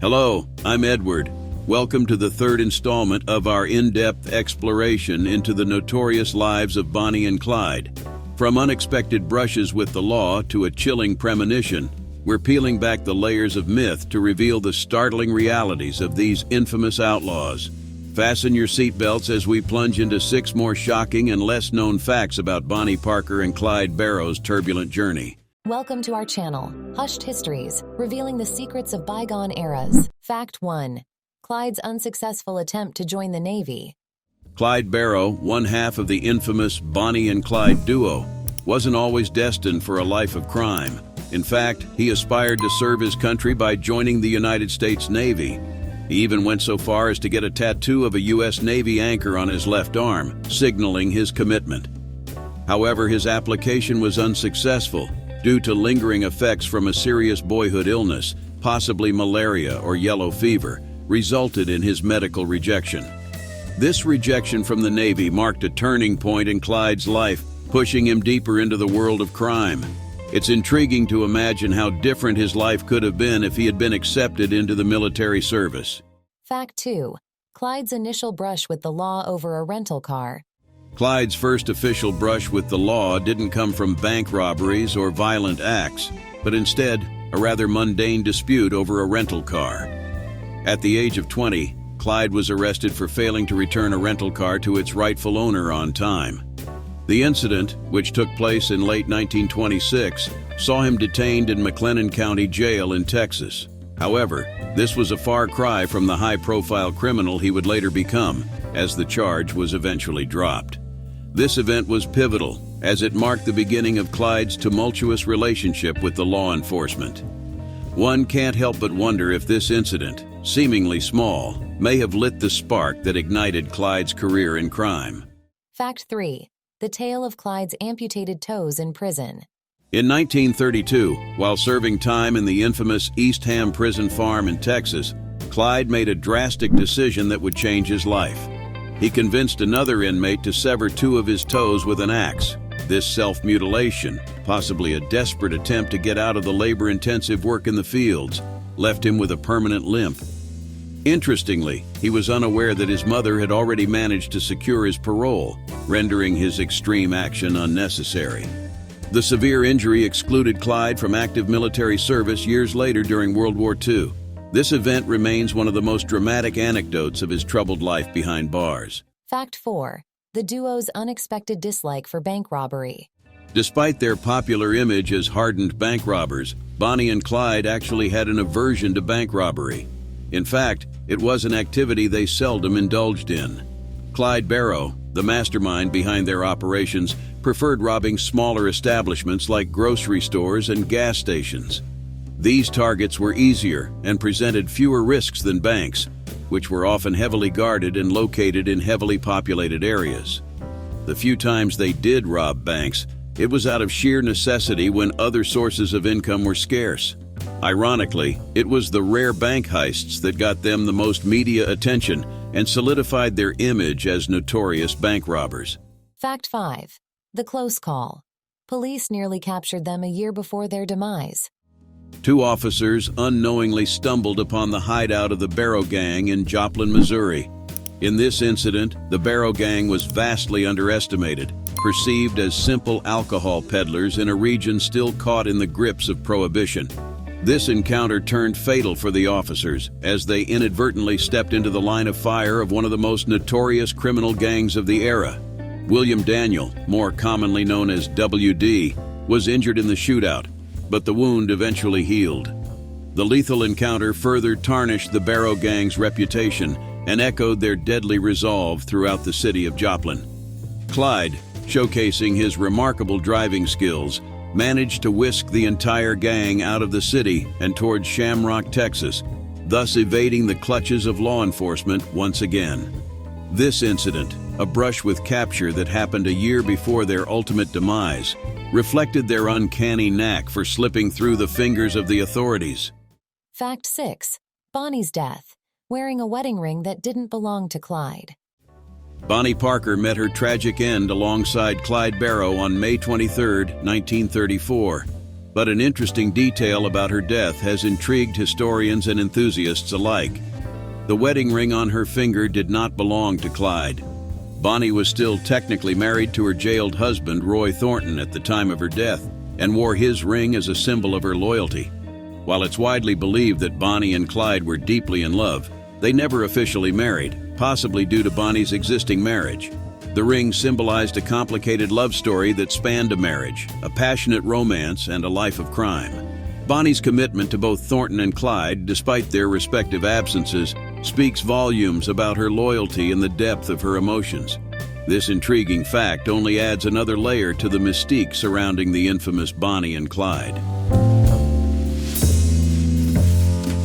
Hello, I'm Edward. Welcome to the third installment of our in-depth exploration into the notorious lives of Bonnie and Clyde. From unexpected brushes with the law to a chilling premonition, we're peeling back the layers of myth to reveal the startling realities of these infamous outlaws. Fasten your seatbelts as we plunge into 6 more shocking and less-known facts about Bonnie Parker and Clyde Barrow's turbulent journey. Welcome to our channel, Hushed Histories, revealing the secrets of bygone eras. Fact 1. Clyde's unsuccessful attempt to join the Navy. Clyde Barrow, one half of the infamous Bonnie and Clyde duo, wasn't always destined for a life of crime. In fact, he aspired to serve his country by joining the United States Navy. He even went so far as to get a tattoo of a U.S. Navy anchor on his left arm, signaling his commitment. However, his application was unsuccessful due to lingering effects from a serious boyhood illness, possibly malaria or yellow fever, resulted in his medical rejection. This rejection from the Navy marked a turning point in Clyde's life, pushing him deeper into the world of crime. It's intriguing to imagine how different his life could have been if he had been accepted into the military service. Fact 2. Clyde's initial brush with the law over a rental car. Clyde's first official brush with the law didn't come from bank robberies or violent acts, but instead a rather mundane dispute over a rental car. At the age of 20, Clyde was arrested for failing to return a rental car to its rightful owner on time. The incident, which took place in late 1926, saw him detained in McLennan County Jail in Texas. However, this was a far cry from the high-profile criminal he would later become, as the charge was eventually dropped. This event was pivotal, as it marked the beginning of Clyde's tumultuous relationship with the law enforcement. One can't help but wonder if this incident, seemingly small, may have lit the spark that ignited Clyde's career in crime. Fact 3. The tale of Clyde's amputated toes in prison. In 1932, while serving time in the infamous East Ham prison farm in Texas, Clyde made a drastic decision that would change his life. He convinced another inmate to sever 2 of his toes with an axe. This self-mutilation, possibly a desperate attempt to get out of the labor-intensive work in the fields, left him with a permanent limp. Interestingly, he was unaware that his mother had already managed to secure his parole, rendering his extreme action unnecessary. The severe injury excluded Clyde from active military service years later during World War II. This event remains one of the most dramatic anecdotes of his troubled life behind bars. Fact 4. The duo's unexpected dislike for bank robbery. Despite their popular image as hardened bank robbers, Bonnie and Clyde actually had an aversion to bank robbery. In fact, it was an activity they seldom indulged in. Clyde Barrow, the mastermind behind their operations, preferred robbing smaller establishments like grocery stores and gas stations. These targets were easier and presented fewer risks than banks, which were often heavily guarded and located in heavily populated areas. The few times they did rob banks, it was out of sheer necessity when other sources of income were scarce. Ironically, it was the rare bank heists that got them the most media attention and solidified their image as notorious bank robbers. Fact 5. The close call. Police nearly captured them a year before their demise. 2 officers unknowingly stumbled upon the hideout of the Barrow Gang in Joplin, Missouri. In this incident, the Barrow Gang was vastly underestimated, perceived as simple alcohol peddlers in a region still caught in the grips of Prohibition. This encounter turned fatal for the officers, as they inadvertently stepped into the line of fire of one of the most notorious criminal gangs of the era. William Daniel, more commonly known as WD, was injured in the shootout, but the wound eventually healed. The lethal encounter further tarnished the Barrow Gang's reputation and echoed their deadly resolve throughout the city of Joplin. Clyde, showcasing his remarkable driving skills, managed to whisk the entire gang out of the city and towards Shamrock, Texas, thus evading the clutches of law enforcement once again. This incident, a brush with capture that happened a year before their ultimate demise, reflected their uncanny knack for slipping through the fingers of the authorities. Fact 6. Bonnie's death, wearing a wedding ring that didn't belong to Clyde. Bonnie Parker met her tragic end alongside Clyde Barrow on May 23, 1934. But an interesting detail about her death has intrigued historians and enthusiasts alike. The wedding ring on her finger did not belong to Clyde. Bonnie was still technically married to her jailed husband, Roy Thornton, at the time of her death, and wore his ring as a symbol of her loyalty. While it's widely believed that Bonnie and Clyde were deeply in love, they never officially married, possibly due to Bonnie's existing marriage. The ring symbolized a complicated love story that spanned a marriage, a passionate romance, and a life of crime. Bonnie's commitment to both Thornton and Clyde, despite their respective absences, speaks volumes about her loyalty and the depth of her emotions. This intriguing fact only adds another layer to the mystique surrounding the infamous Bonnie and Clyde.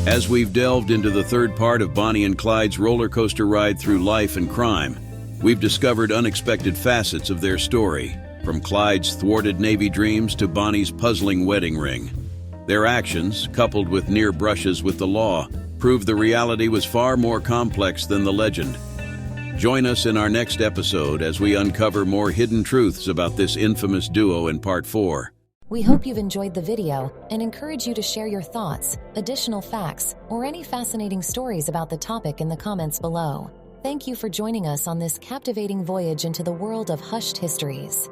As we've delved into the third part of Bonnie and Clyde's roller coaster ride through life and crime, we've discovered unexpected facets of their story, from Clyde's thwarted Navy dreams to Bonnie's puzzling wedding ring. Their actions, coupled with near brushes with the law, prove the reality was far more complex than the legend. Join us in our next episode as we uncover more hidden truths about this infamous duo in Part 4. We hope you've enjoyed the video and encourage you to share your thoughts, additional facts, or any fascinating stories about the topic in the comments below. Thank you for joining us on this captivating voyage into the world of hushed histories.